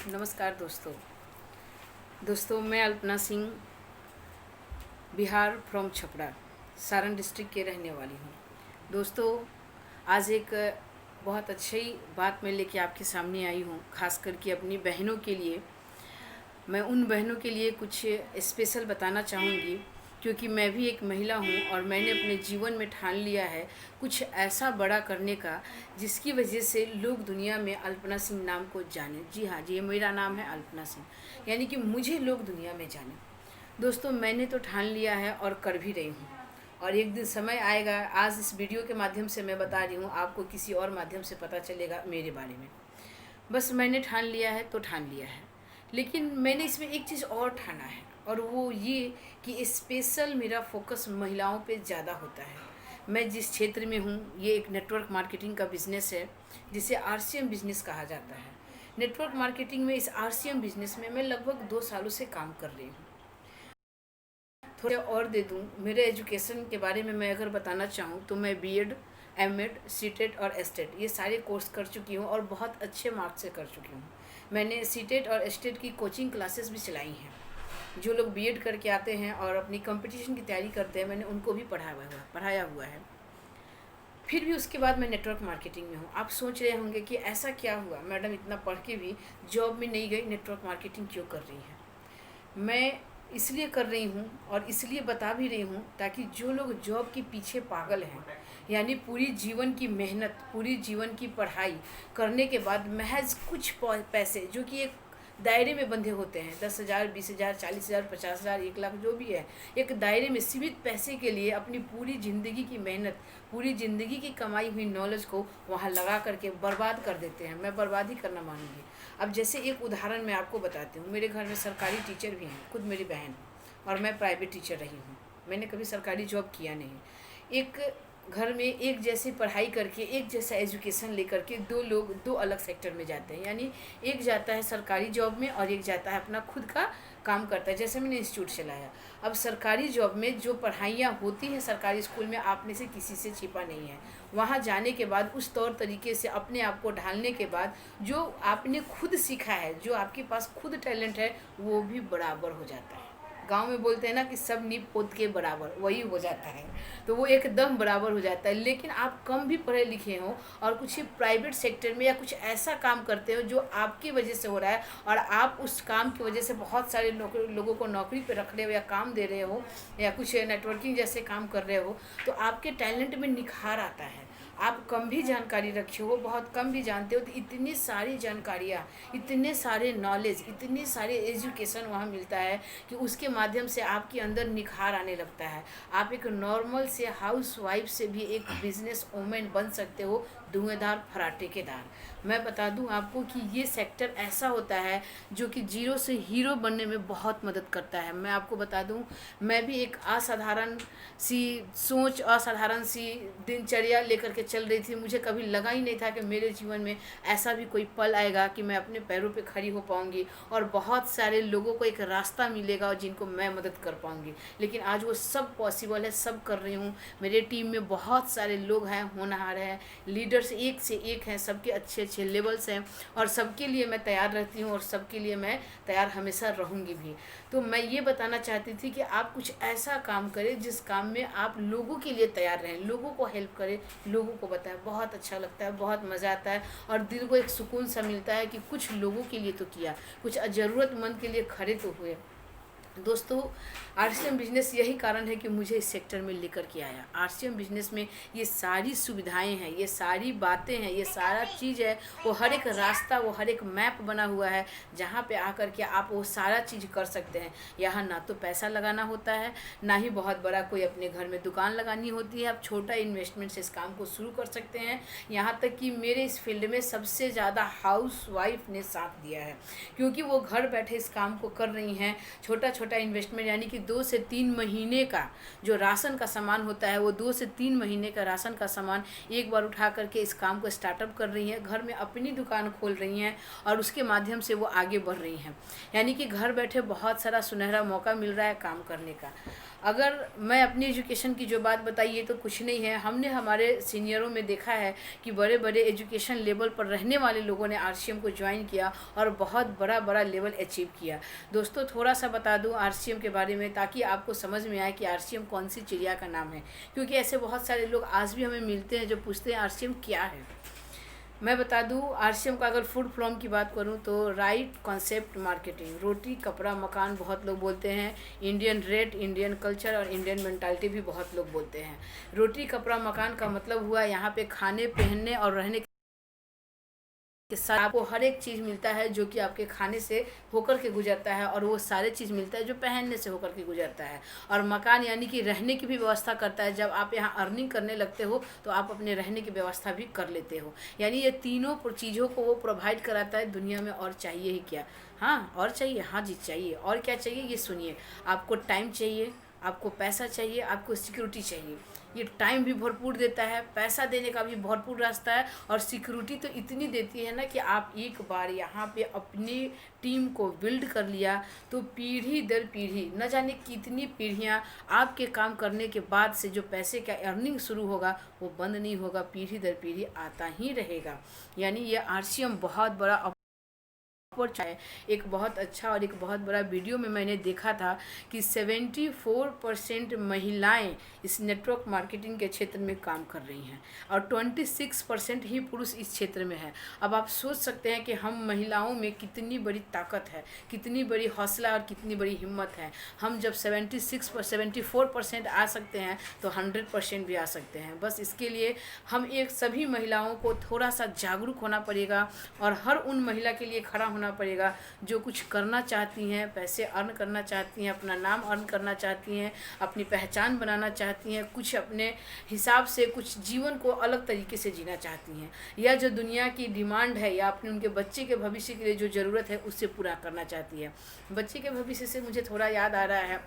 नमस्कार दोस्तों मैं अल्पना सिंह बिहार फ्रॉम छपरा सारण डिस्ट्रिक्ट के रहने वाली हूँ। दोस्तों आज एक बहुत अच्छी बात मैं लेके आपके सामने आई हूँ, खास करके अपनी बहनों के लिए। मैं उन बहनों के लिए कुछ स्पेशल बताना चाहूँगी, क्योंकि मैं भी एक महिला हूँ और मैंने अपने जीवन में ठान लिया है कुछ ऐसा बड़ा करने का जिसकी वजह से लोग दुनिया में अल्पना सिंह नाम को जाने। जी हाँ जी, मेरा नाम है अल्पना सिंह, यानी कि मुझे लोग दुनिया में जाने। दोस्तों मैंने तो ठान लिया है और कर भी रही हूँ, और एक दिन समय आएगा, आज इस वीडियो के माध्यम से मैं बता रही हूँ, आपको किसी और माध्यम से पता चलेगा मेरे बारे में। बस मैंने ठान लिया है तो ठान लिया है, लेकिन मैंने इसमें एक चीज़ और ठाना है, और वो ये कि स्पेशल मेरा फोकस महिलाओं पे ज़्यादा होता है। मैं जिस क्षेत्र में हूँ ये एक नेटवर्क मार्केटिंग का बिज़नेस है, जिसे आरसीएम बिज़नेस कहा जाता है। नेटवर्क मार्केटिंग में इस आरसीएम बिज़नेस में मैं लगभग 2 सालों से काम कर रही हूँ। थोड़ा और दे दूँ, मेरे एजुकेशन के बारे में मैं अगर बताना चाहूँ तो मैं बीएड, एमएड, सीटेट और एसटेट ये सारे कोर्स कर चुकी हूँ और बहुत अच्छे मार्क्स से कर चुकी हूँ। मैंने सीटेट और एसटेट की कोचिंग क्लासेस भी चलाई हैं। जो लोग बीएड करके आते हैं और अपनी कंपटीशन की तैयारी करते हैं, मैंने उनको भी पढ़ाया हुआ है। फिर भी उसके बाद मैं नेटवर्क मार्केटिंग में हूँ। आप सोच रहे होंगे कि ऐसा क्या हुआ, मैडम इतना पढ़ के भी जॉब में नहीं गई, नेटवर्क मार्केटिंग क्यों कर रही है? मैं इसलिए कर रही हूँ और इसलिए बता भी रही हूँ ताकि जो लोग जॉब के पीछे पागल हैं, यानी पूरी जीवन की मेहनत, पूरी जीवन की पढ़ाई करने के बाद महज कुछ पैसे जो कि एक दायरे में बंधे होते हैं, 10,000, 20,000, 40,000, 50,000, 1 लाख जो भी है, एक दायरे में सीमित पैसे के लिए अपनी पूरी ज़िंदगी की मेहनत, पूरी ज़िंदगी की कमाई हुई नॉलेज को वहाँ लगा करके बर्बाद कर देते हैं। मैं बर्बाद ही करना मानूंगी। अब जैसे एक उदाहरण मैं आपको बताती हूँ। मेरे घर में सरकारी टीचर भी हैं, खुद मेरी बहन, और मैं प्राइवेट टीचर रही हूँ। मैंने कभी सरकारी जॉब किया नहीं। एक घर में एक जैसी पढ़ाई करके, एक जैसा एजुकेशन लेकर के दो लोग दो अलग सेक्टर में जाते हैं, यानी एक जाता है सरकारी जॉब में और एक जाता है अपना खुद का काम करता है। जैसे मैंने इंस्टीट्यूट चलाया, अब सरकारी जॉब में जो पढ़ाइयाँ होती हैं सरकारी स्कूल में, आप में से किसी से छिपा नहीं है। वहाँ जाने के बाद उस तौर तरीके से अपने आप को ढालने के बाद जो आपने खुद सीखा है, जो आपके पास खुद टैलेंट है, वो भी बराबर हो जाता है। गांव में बोलते हैं ना कि सब नींव पोत के बराबर, वही हो जाता है। तो वो एकदम बराबर हो जाता है। लेकिन आप कम भी पढ़े लिखे हो और कुछ प्राइवेट सेक्टर में या कुछ ऐसा काम करते हो जो आपकी वजह से हो रहा है, और आप उस काम की वजह से बहुत सारे लोगों को नौकरी पे रख रहे हो या काम दे रहे हो, या कुछ नेटवर्किंग जैसे काम कर रहे हो, तो आपके टैलेंट में निखार आता है। आप कम भी जानकारी रखे हो, बहुत कम भी जानते हो, तो इतनी सारी जानकारियाँ, इतने सारे नॉलेज, इतनी सारे एजुकेशन वहाँ मिलता है कि उसके माध्यम से आपके अंदर निखार आने लगता है। आप एक नॉर्मल से हाउस वाइफ से भी एक बिजनेस वूमेन बन सकते हो, धुएंधार फराटे के दार। मैं बता दूं आपको कि ये सेक्टर ऐसा होता है जो कि जीरो से हीरो बनने में बहुत मदद करता है। मैं आपको बता दूं, मैं भी एक असाधारण सी सोच, असाधारण सी दिनचर्या लेकर के चल रही थी। मुझे कभी लगा ही नहीं था कि मेरे जीवन में ऐसा भी कोई पल आएगा कि मैं अपने पैरों पे खड़ी हो पाऊंगी और बहुत सारे लोगों को एक रास्ता मिलेगा और जिनको मैं मदद कर पाऊंगी। लेकिन आज वो सब पॉसिबल है, सब कर रही हूँ। मेरे टीम में बहुत सारे लोग हैं, होनहार हैं, लीडर्स एक से एक हैं, सबके अच्छे अच्छे लेवल्स हैं, और सबके लिए मैं तैयार रहती हूँ और सबके लिए मैं तैयार हमेशा रहूँगी भी। तो मैं ये बताना चाहती थी कि आप कुछ ऐसा काम करें जिस काम में आप लोगों के लिए तैयार रहें, लोगों को हेल्प करें, लोगों को बताएं। बहुत अच्छा लगता है, बहुत मज़ा आता है, और दिल को एक सुकून सा मिलता है कि कुछ लोगों के लिए तो किया, कुछ ज़रूरतमंद के लिए खड़े तो हुए। दोस्तों आरसीएम बिजनेस यही कारण है कि मुझे इस सेक्टर में लेकर के आया। आरसीएम बिजनेस में ये सारी सुविधाएं हैं, ये सारी बातें हैं, ये सारा चीज़ है, वो हर एक रास्ता, वो हर एक मैप बना हुआ है जहाँ पे आकर के आप वो सारा चीज़ कर सकते हैं। यहाँ ना तो पैसा लगाना होता है, ना ही बहुत बड़ा कोई अपने घर में दुकान लगानी होती है। आप छोटा इन्वेस्टमेंट से इस काम को शुरू कर सकते हैं। यहाँ तक कि मेरे इस फील्ड में सबसे ज़्यादा हाउस वाइफ ने साथ दिया है, क्योंकि वो घर बैठे इस काम को कर रही हैं। छोटा छोटा छोटा इन्वेस्टमेंट, यानी कि 2 से 3 महीने का जो राशन का सामान होता है, वो 2 से 3 महीने का राशन का सामान एक बार उठा करके इस काम को स्टार्टअप कर रही हैं, घर में अपनी दुकान खोल रही हैं और उसके माध्यम से वो आगे बढ़ रही हैं। यानी कि घर बैठे बहुत सारा सुनहरा मौका मिल रहा है काम करने का। अगर मैं अपनी एजुकेशन की जो बात बताई, ये तो कुछ नहीं है, हमने हमारे सीनियरों में देखा है कि बड़े बड़े एजुकेशन लेवल पर रहने वाले लोगों ने आरसीएम को ज्वाइन किया और बहुत बड़ा बड़ा लेवल अचीव किया। दोस्तों थोड़ा सा बता दूं आरसीएम के बारे में, ताकि आपको समझ में आए कि आरसीएम कौन सी चिड़िया का नाम है, क्योंकि ऐसे बहुत सारे लोग आज भी हमें मिलते हैं जो पूछते हैं आरसीएम क्या है। मैं बता दूं आरसीएम का अगर फुल फॉर्म की बात करूं तो राइट कॉन्सेप्ट मार्केटिंग, रोटी कपड़ा मकान बहुत लोग बोलते हैं, इंडियन रेट, इंडियन कल्चर और इंडियन मेंटालिटी भी बहुत लोग बोलते हैं। रोटी कपड़ा मकान का मतलब हुआ यहाँ पे खाने पहनने और रहने के साथ आपको हर एक चीज़ मिलता है जो कि आपके खाने से होकर के गुजरता है, और वो सारे चीज़ मिलता है जो पहनने से होकर के गुजरता है। और मकान यानी कि रहने की भी व्यवस्था करता है। जब आप यहाँ अर्निंग करने लगते हो तो आप अपने रहने की व्यवस्था भी कर लेते हो। यानी ये तीनों चीज़ों को वो प्रोवाइड कराता है दुनिया में। और चाहिए ही क्या? हाँ और चाहिए, हाँ जी चाहिए। और क्या चाहिए ये सुनिए। आपको टाइम चाहिए, आपको पैसा चाहिए, आपको सिक्योरिटी चाहिए। ये टाइम भी भरपूर देता है, पैसा देने का भी भरपूर रास्ता है, और सिक्योरिटी तो इतनी देती है ना कि आप एक बार यहाँ पे अपनी टीम को बिल्ड कर लिया तो पीढ़ी दर पीढ़ी, न जाने कितनी पीढ़ियाँ आपके काम करने के बाद से जो पैसे का अर्निंग शुरू होगा वो बंद नहीं होगा, पीढ़ी दर पीढ़ी आता ही रहेगा। यानी ये आरसीएम बहुत बड़ा एक बहुत अच्छा और एक बहुत बड़ा वीडियो में मैंने देखा था कि 74% महिलाएं इस नेटवर्क मार्केटिंग के क्षेत्र में काम कर रही हैं और 26% ही पुरुष इस क्षेत्र में है। अब आप सोच सकते हैं कि हम महिलाओं में कितनी बड़ी ताकत है, कितनी बड़ी हौसला और कितनी बड़ी हिम्मत है। हम जब 74% आ सकते हैं तो 100% भी आ सकते हैं। बस इसके लिए हम एक सभी महिलाओं को थोड़ा सा जागरूक होना पड़ेगा और हर उन महिला के लिए खड़ा होना पड़ेगा जो कुछ करना चाहती हैं, पैसे अर्न करना चाहती हैं, अपना नाम अर्न करना चाहती हैं, अपनी पहचान बनाना चाहती हैं, कुछ अपने हिसाब से कुछ जीवन को अलग तरीके से जीना चाहती हैं, या जो दुनिया की डिमांड है या अपने उनके बच्चे के भविष्य के लिए जो ज़रूरत है उससे पूरा करना चाहती है। बच्चे के भविष्य से मुझे थोड़ा याद आ रहा है,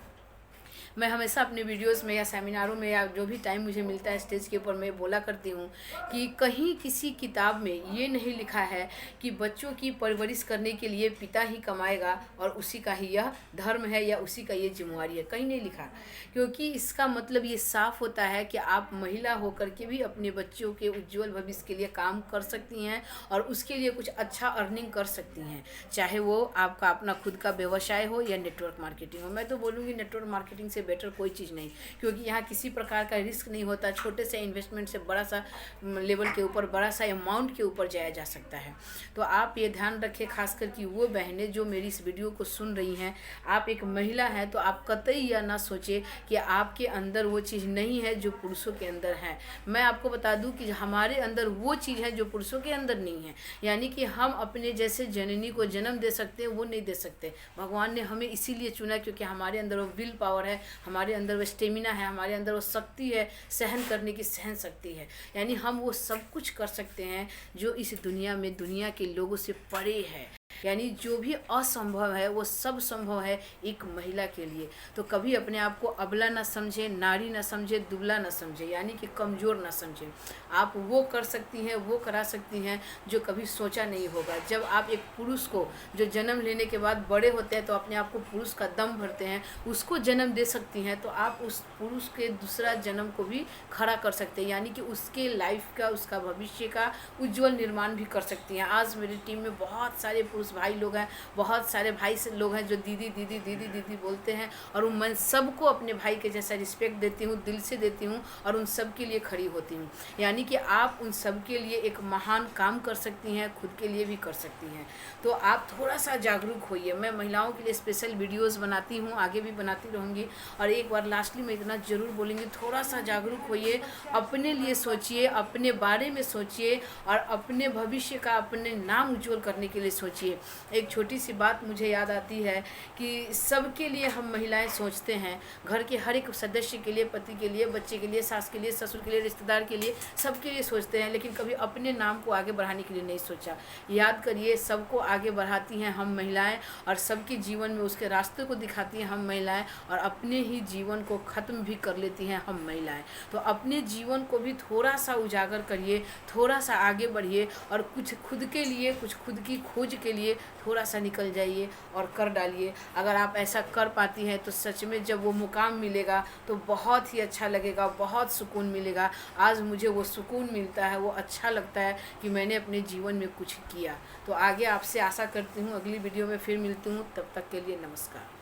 मैं हमेशा अपने वीडियोस में या सेमिनारों में या जो भी टाइम मुझे मिलता है स्टेज के ऊपर मैं बोला करती हूँ कि कहीं किसी किताब में ये नहीं लिखा है कि बच्चों की परवरिश करने के लिए पिता ही कमाएगा और उसी का ही यह धर्म है या उसी का ये जिम्मेवारी है, कहीं नहीं लिखा। क्योंकि इसका मतलब ये साफ होता है कि आप महिला होकर के भी अपने बच्चों के उज्ज्वल भविष्य के लिए काम कर सकती हैं और उसके लिए कुछ अच्छा अर्निंग कर सकती हैं, चाहे वो आपका अपना खुद का व्यवसाय हो या नेटवर्क मार्केटिंग हो। मैं तो बोलूँगी नेटवर्क मार्केटिंग से बेटर कोई चीज़ नहीं, क्योंकि यहाँ किसी प्रकार का रिस्क नहीं होता। छोटे से इन्वेस्टमेंट से बड़ा सा लेवल के ऊपर, बड़ा सा अमाउंट के ऊपर जाया जा सकता है। तो आप ये ध्यान रखें, खासकर कि वो बहनें जो मेरी इस वीडियो को सुन रही हैं, आप एक महिला हैं तो आप कतई यह ना सोचें कि आपके अंदर वो चीज़ नहीं है जो पुरुषों के अंदर है। मैं आपको बता दूं कि हमारे अंदर वो चीज़ है जो पुरुषों के अंदर नहीं है। यानी कि हम अपने जैसे जननी को जन्म दे सकते हैं, वो नहीं दे सकते। भगवान ने हमें इसीलिए चुना क्योंकि हमारे अंदर वो विल पावर है, हमारे अंदर वो स्टेमिना है, हमारे अंदर वो शक्ति है, सहन करने की सहन शक्ति है। यानी हम वो सब कुछ कर सकते हैं जो इस दुनिया में दुनिया के लोगों से परे है। यानी जो भी असंभव है वो सब संभव है एक महिला के लिए। तो कभी अपने आप को अबला ना समझे, नारी ना समझे, दुबला ना समझे, यानी कि कमज़ोर ना समझे। आप वो कर सकती हैं, वो करा सकती हैं जो कभी सोचा नहीं होगा। जब आप एक पुरुष को जो जन्म लेने के बाद बड़े होते हैं तो अपने आप को पुरुष का दम भरते हैं, उसको जन्म दे सकती हैं, तो आप उस पुरुष के दूसरा जन्म को भी खड़ा कर सकते हैं, यानी कि उसके लाइफ का, उसका भविष्य का उज्ज्वल निर्माण भी कर सकती हैं। आज मेरी टीम में बहुत सारे पुरुष भाई लोग हैं, बहुत सारे भाई से लोग हैं जो दीदी दीदी दीदी दीदी बोलते हैं, और मैं सबको अपने भाई के जैसा रिस्पेक्ट देती हूँ, दिल से देती हूँ, और उन सब के लिए खड़ी होती हूँ। यानी कि आप उन सब के लिए एक महान काम कर सकती हैं, खुद के लिए भी कर सकती हैं। तो आप थोड़ा सा जागरूक होइए। मैं महिलाओं के लिए स्पेशल वीडियोज़ बनाती हूँ, आगे भी बनाती रहूँगी। और एक बार लास्टली मैं इतना ज़रूर बोलूँगी, थोड़ा सा जागरूक होइए, अपने लिए सोचिए, अपने बारे में सोचिए, और अपने भविष्य का, अपने नाम उज्ज्वल करने के लिए सोचिए। एक छोटी सी बात मुझे याद आती है कि सबके लिए हम महिलाएं सोचते हैं, घर के हर एक सदस्य के लिए, पति के लिए, बच्चे के लिए, सास के लिए, ससुर के लिए, रिश्तेदार के लिए, सबके लिए सोचते हैं, लेकिन कभी अपने नाम को आगे बढ़ाने के लिए नहीं सोचा। याद करिए, सबको आगे बढ़ाती हैं हम महिलाएं, और सबके जीवन में उसके रास्ते को दिखाती हैं हम महिलाएं, और अपने ही जीवन को ख़त्म भी कर लेती हैं हम महिलाएं। तो अपने जीवन को भी थोड़ा सा उजागर करिए, थोड़ा सा आगे बढ़िए, और कुछ खुद के लिए, कुछ खुद की खोज के लिए थोड़ा सा निकल जाइए और कर डालिए। अगर आप ऐसा कर पाती हैं तो सच में जब वो मुकाम मिलेगा तो बहुत ही अच्छा लगेगा, बहुत सुकून मिलेगा। आज मुझे वो सुकून मिलता है, वो अच्छा लगता है कि मैंने अपने जीवन में कुछ किया। तो आगे आपसे आशा करती हूँ अगली वीडियो में फिर मिलती हूँ, तब तक के लिए नमस्कार।